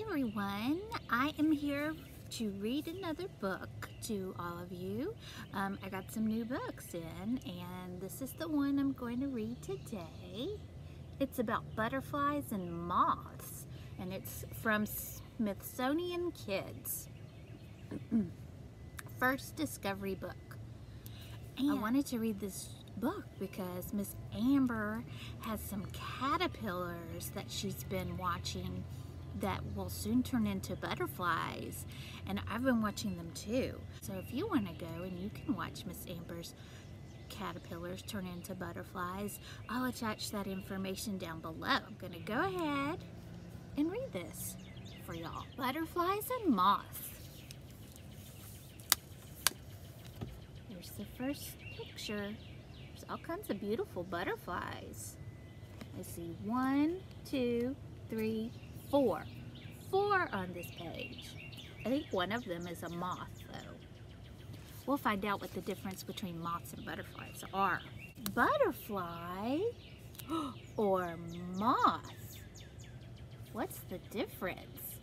everyone, I am here to read another book to all of you. I got some new books in, and this is the one I'm going to read today. It's about butterflies and moths, and it's from Smithsonian Kids. First discovery book. And I wanted to read this book because Miss Amber has some caterpillars that she's been watching that will soon turn into butterflies, and I've been watching them too. So if you want to go and you can watch Miss Amber's caterpillars turn into butterflies, I'll attach that information down below. I'm going to go ahead and read this for y'all. Butterflies and moths. Here's the first picture. There's all kinds of beautiful butterflies. I see 1, 2, 3, 4 on this page. I think one of them is a moth though. We'll find out what the difference between moths and butterflies are. Butterfly or moth? What's the difference?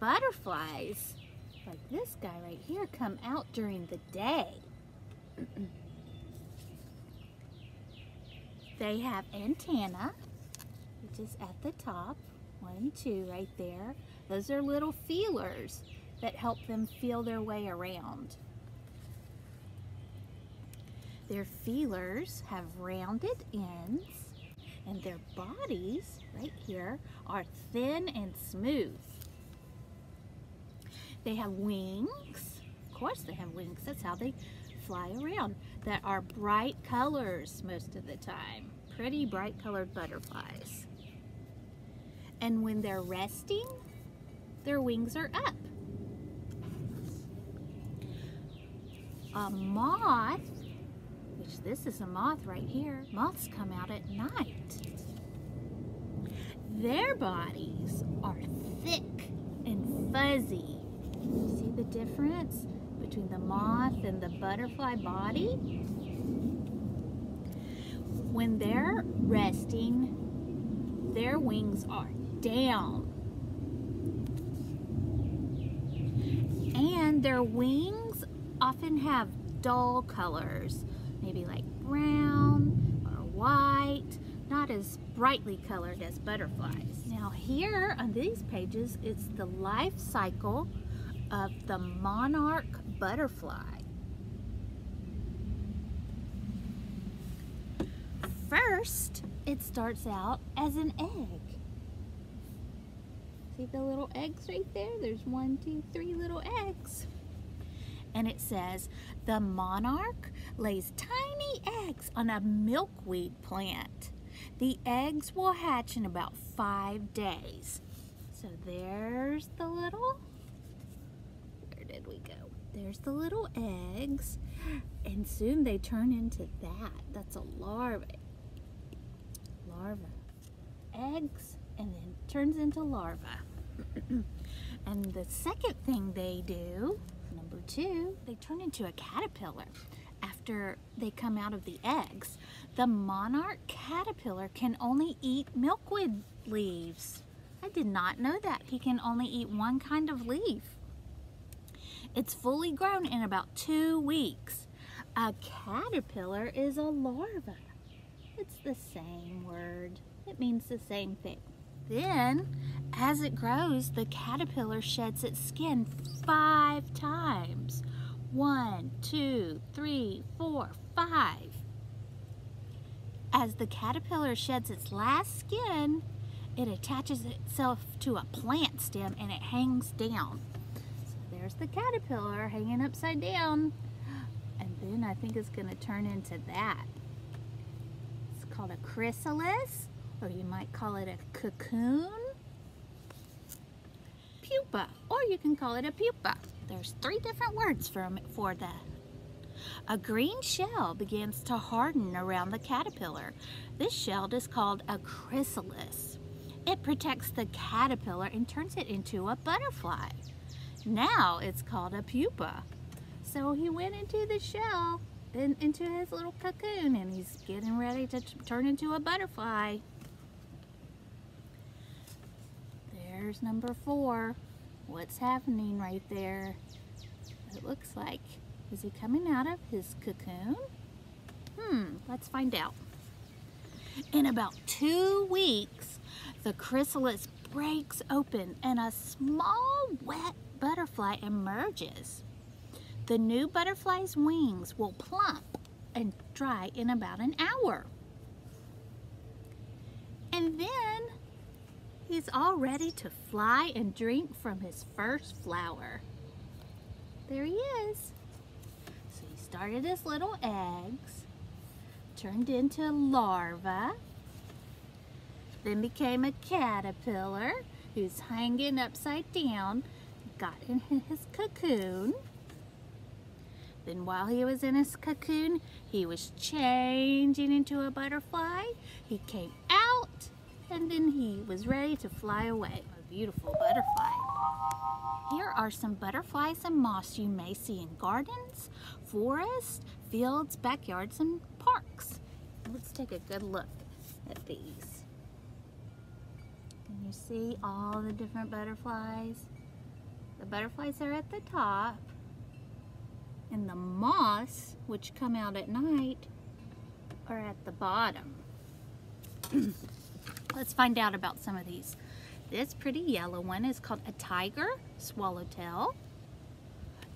Butterflies, like this guy right here, come out during the day. They have antennae, which is at the top, 1, 2 right there. Those are little feelers that help them feel their way around. Their feelers have rounded ends, and their bodies, right here, are thin and smooth. They have wings. Of course they have wings. That's how they fly around. That are bright colors most of the time. Pretty bright colored butterflies. And when they're resting, their wings are up. A moth, which this is a moth right here, moths come out at night. Their bodies are thick and fuzzy. See the difference between the moth and the butterfly body? When they're resting, their wings are down. And their wings often have dull colors, maybe like brown or white, not as brightly colored as butterflies. Now here on these pages, it's the life cycle of the monarch butterfly. First, it starts out as an egg. See the little eggs right there? There's 1, 2, 3 little eggs. And it says, the monarch lays tiny eggs on a milkweed plant. The eggs will hatch in about 5 days. So there's the little, where did we go? There's the little eggs, and soon they turn into that. That's a larva. Eggs, and then turns into larva. And the second thing they do, number 2, they turn into a caterpillar after they come out of the eggs. The monarch caterpillar can only eat milkweed leaves. I did not know that. He can only eat one kind of leaf. It's fully grown in about 2 weeks. A caterpillar is a larva. It's the same word. It means the same thing. Then, as it grows, the caterpillar sheds its skin 5 times. 1, 2, 3, 4, 5. As the caterpillar sheds its last skin, it attaches itself to a plant stem and it hangs down. So there's the caterpillar hanging upside down. And then I think it's going to turn into that. It's called a chrysalis, or you might call it a cocoon. Pupa, or you can call it a pupa. There's 3 different words for that. A green shell begins to harden around the caterpillar. This shell is called a chrysalis. It protects the caterpillar and turns it into a butterfly. Now it's called a pupa. So he went into the shell, into his little cocoon, and he's getting ready to turn into a butterfly. There's number 4. What's happening right there? It looks like, is he coming out of his cocoon? Let's find out. In about 2 weeks, the chrysalis breaks open and a small wet butterfly emerges. The new butterfly's wings will plump and dry in about an hour. And then he's all ready to fly and drink from his first flower. There he is. So he started as little eggs, turned into a larva, then became a caterpillar who's hanging upside down, got in his cocoon. Then while he was in his cocoon, he was changing into a butterfly. He came out, and then he was ready to fly away. A beautiful butterfly. Here are some butterflies and moths you may see in gardens, forests, fields, backyards, and parks. Let's take a good look at these. Can you see all the different butterflies? The butterflies are at the top, and the moths, which come out at night, are at the bottom. Let's find out about some of these. This pretty yellow one is called a tiger swallowtail.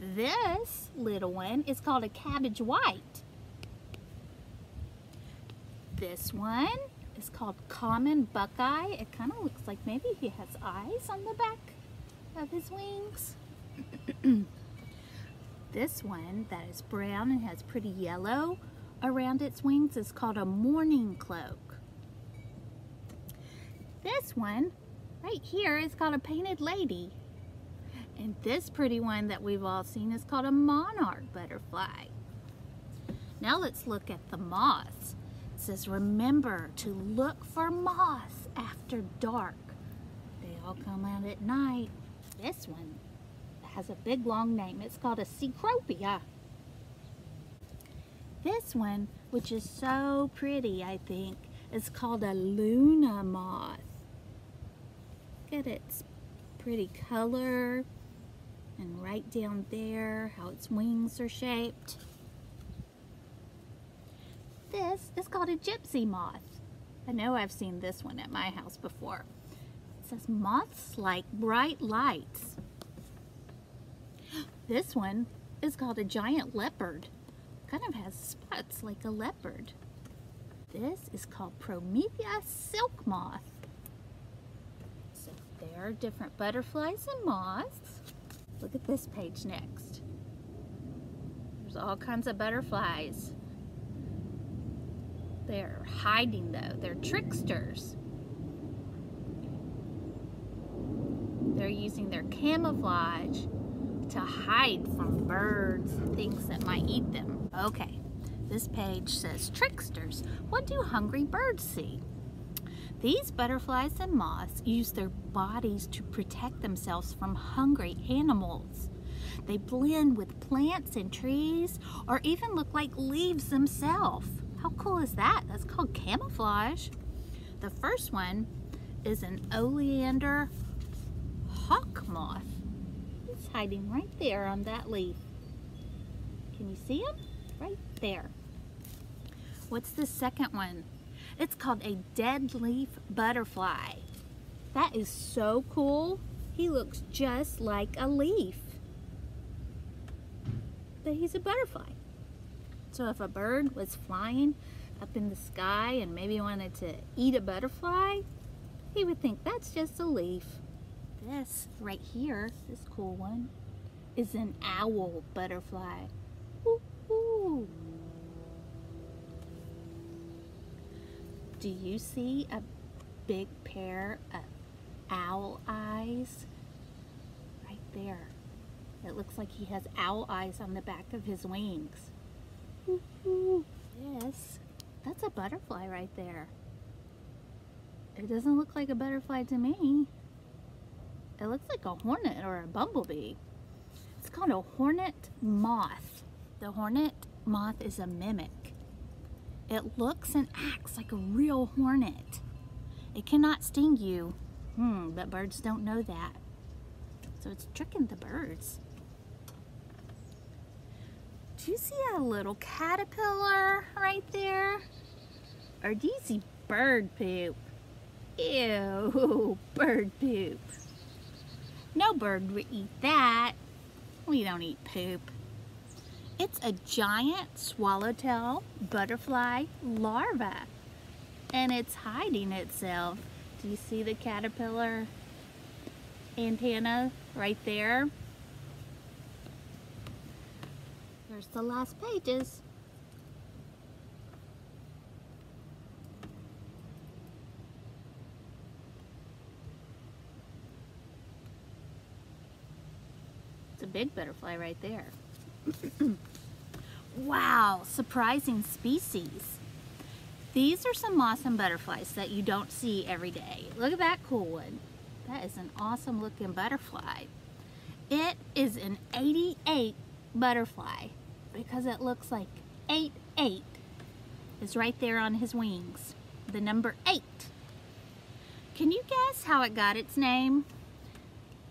This little one is called a cabbage white. This one is called common buckeye. It kind of looks like maybe he has eyes on the back of his wings. This one that is brown and has pretty yellow around its wings is called a mourning cloak. This one right here is called a painted lady. And this pretty one that we've all seen is called a monarch butterfly. Now let's look at the moths. It says, remember to look for moths after dark. They all come out at night. This one has a big long name. It's called a cecropia. This one, which is so pretty, I think, is called a Luna moth. Look at its pretty color, and right down there how its wings are shaped. This is called a gypsy moth. I know I've seen this one at my house before. It says moths like bright lights. This one is called a giant leopard. Kind of has spots like a leopard. This is called Promethea silk moth. So there are different butterflies and moths. Look at this page next. There's all kinds of butterflies. They're hiding though. They're tricksters. They're using their camouflage to hide from birds and things that might eat them. Okay, this page says tricksters. What do hungry birds see? These butterflies and moths use their bodies to protect themselves from hungry animals. They blend with plants and trees, or even look like leaves themselves. How cool is that? That's called camouflage. The first one is an oleander hawk moth. He's hiding right there on that leaf. Can you see him? Right there. What's the second one? It's called a dead leaf butterfly. That is so cool. He looks just like a leaf. But he's a butterfly. So if a bird was flying up in the sky and maybe wanted to eat a butterfly, he would think that's just a leaf. This right here, this cool one, is an owl butterfly. Ooh, ooh. Do you see a big pair of owl eyes? Right there. It looks like he has owl eyes on the back of his wings. Ooh, ooh. Yes, that's a butterfly right there. It doesn't look like a butterfly to me. It looks like a hornet or a bumblebee. It's called a hornet moth. The hornet moth is a mimic. It looks and acts like a real hornet. It cannot sting you, But birds don't know that. So it's tricking the birds. Do you see a little caterpillar right there? Or do you see bird poop? Ew, bird poop. No bird would eat that. We don't eat poop. It's a giant swallowtail butterfly larva. And it's hiding itself. Do you see the caterpillar antenna right there? There's the last pages. It's a big butterfly right there. Wow, surprising species. These are some awesome butterflies that you don't see every day. Look at that cool one. That is an awesome looking butterfly. It is an 88 butterfly because it looks like 88 is right there on his wings. The number 8. Can you guess how it got its name?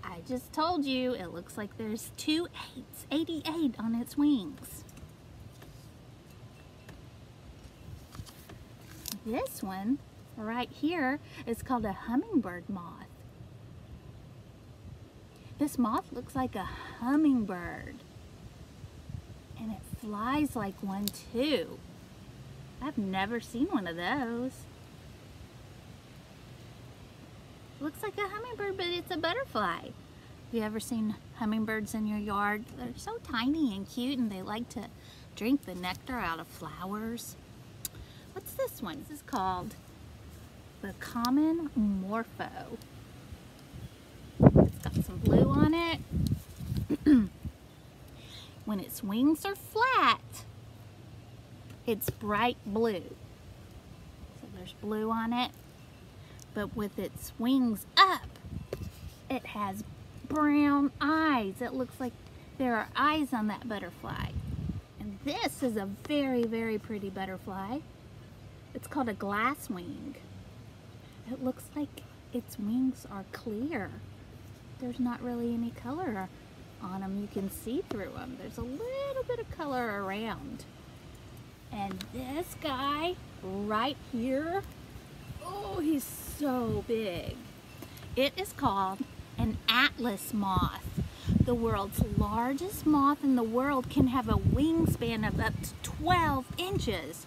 I just told you it looks like there's 2 8s, 88 on its wings. This one right here is called a hummingbird moth. This moth looks like a hummingbird. And it flies like one too. I've never seen one of those. Looks like a hummingbird, but it's a butterfly. Have you ever seen hummingbirds in your yard? They're so tiny and cute, and they like to drink the nectar out of flowers. What's this one? This is called the common morpho. It's got some blue on it. When its wings are flat, it's bright blue. So there's blue on it. But with its wings up, it has brown eyes. It looks like there are eyes on that butterfly. And this is a very, very pretty butterfly. It's called a glasswing. It looks like its wings are clear. There's not really any color on them. You can see through them. There's a little bit of color around. And this guy right here, oh, he's so big. It is called an atlas moth. The world's largest moth in the world can have a wingspan of up to 12 inches.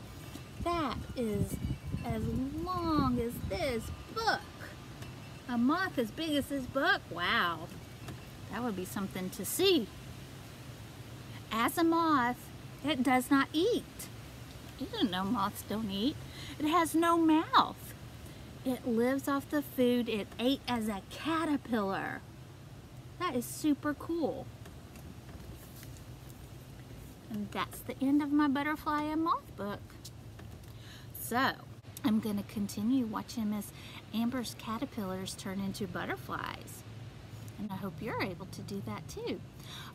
That is as long as this book. A moth as big as this book? Wow. That would be something to see. As a moth, it does not eat. You didn't know moths don't eat. It has no mouth. It lives off the food it ate as a caterpillar. That is super cool. And that's the end of my butterfly and moth book. So, I'm going to continue watching Miss Amber's caterpillars turn into butterflies. And I hope you're able to do that too.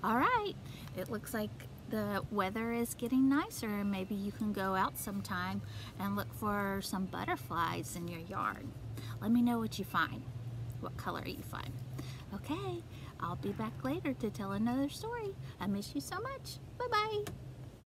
All right, it looks like the weather is getting nicer, and maybe you can go out sometime and look for some butterflies in your yard. Let me know what you find, what color you find. Okay, I'll be back later to tell another story. I miss you so much. Bye-bye.